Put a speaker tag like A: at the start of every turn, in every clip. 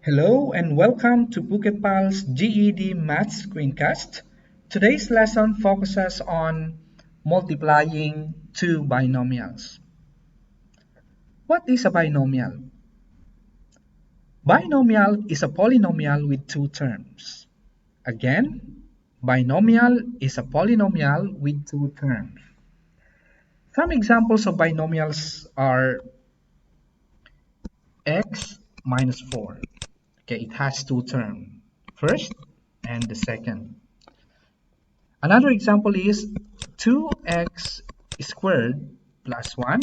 A: Hello and welcome to phuketpals GED Math Screencast. Today's lesson focuses on multiplying two binomials. What is a binomial? Binomial is a polynomial with two terms. Again, binomial is a polynomial with two terms. Some examples of binomials are x minus 4. Okay, it has two terms, first and the second. Another example is 2x squared plus 1.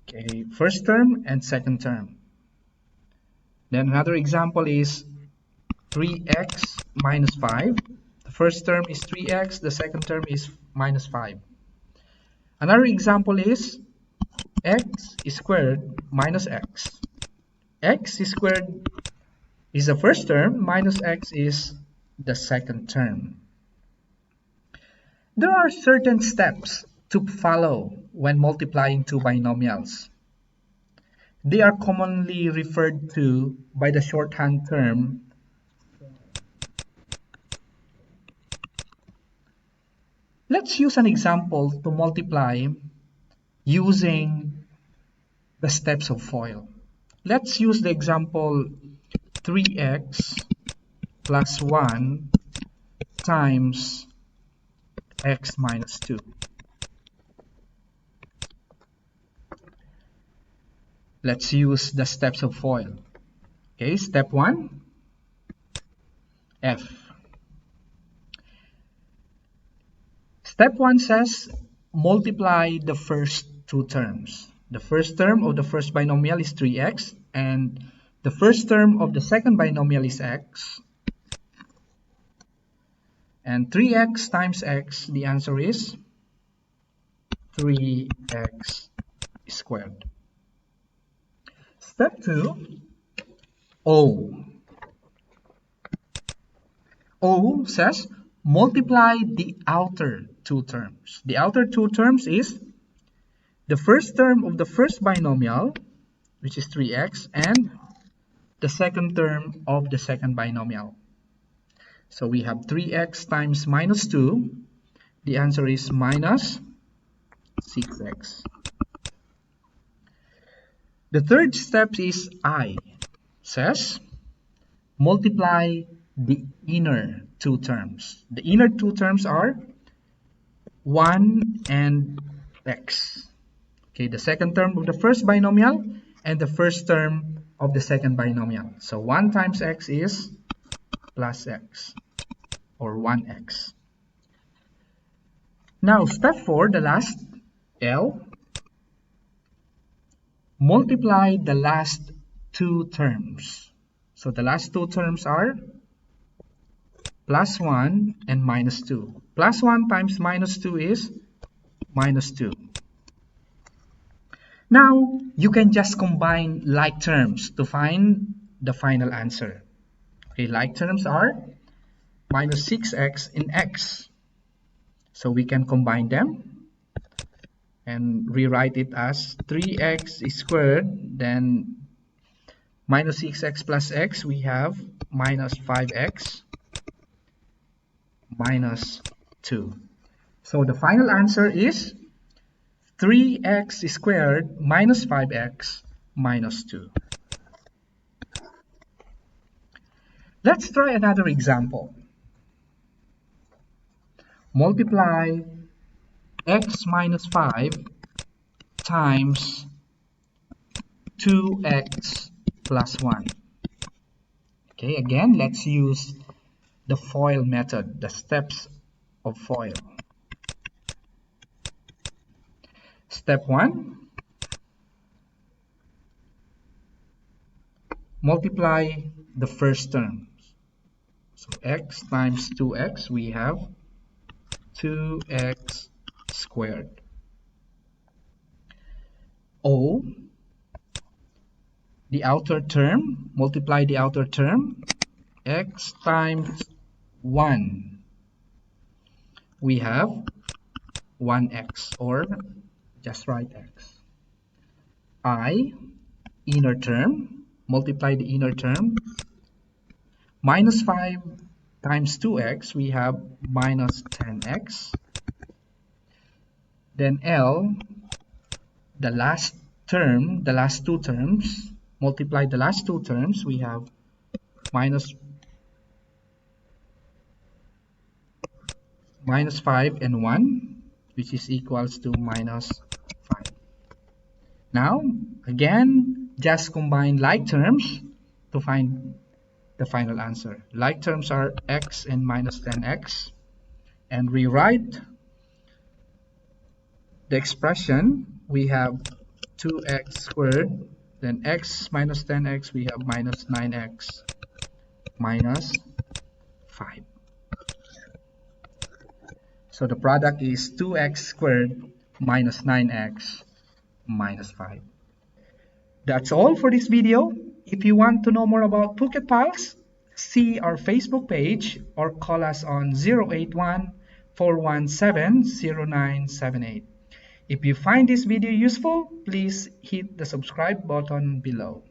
A: Okay, first term and second term. Then another example is 3x minus 5. The first term is 3x, the second term is minus 5. Another example is x squared minus x. X squared is the first term, minus x is the second term. There are certain steps to follow when multiplying two binomials. They are commonly referred to by the shorthand term. Let's use an example to multiply using the steps of FOIL. Let's use the example 3x plus 1 times x minus 2. Let's use the steps of FOIL. Okay, step 1, F. Step 1 says multiply the first two terms. The first term of the first binomial is 3x, and the first term of the second binomial is x. And 3x times x, the answer is 3x squared. Step 2, O. O says multiply the outer two terms. The outer two terms is the first term of the first binomial, which is 3x, and the second term of the second binomial. So we have 3x times minus 2. The answer is minus 6x. The third step is I. Says multiply the inner two terms. The inner two terms are 1 and x. Okay, the second term of the first binomial and the first term of the second binomial. So 1 times x is plus x, or 1x. Now step 4, the last, L. Multiply the last two terms. So the last two terms are plus 1 and minus 2. Plus 1 times minus 2 is minus 2. Now, you can just combine like terms to find the final answer. Okay, like terms are minus 6x in x. So we can combine them and rewrite it as 3x squared, then minus 6x plus x, we have minus 5x minus 2. So the final answer is 3x squared minus 5x minus 2. Let's try another example. Multiply x minus 5 times 2x plus 1. Okay, again, let's use the FOIL method, the steps of FOIL. Step 1, multiply the first terms. So x times 2x, we have 2x squared. O, the outer term, multiply the outer term, x times 1. We have 1x, or just write x. I, inner term, multiply the inner term. Minus 5 times 2x, we have minus 10x. Then L, the last term, the last two terms, multiply the last two terms, we have minus 5 and 1, which is equals to minus 5. Now, again, just combine like terms to find the final answer. Like terms are x and minus 10x. And rewrite the expression. We have 2x squared, then x minus 10x, we have minus 9x minus 5. So the product is 2x squared minus 9x minus 5. That's all for this video. If you want to know more about Phuket Pals, see our Facebook page or call us on 081 417 0978. If you find this video useful, please hit the subscribe button below.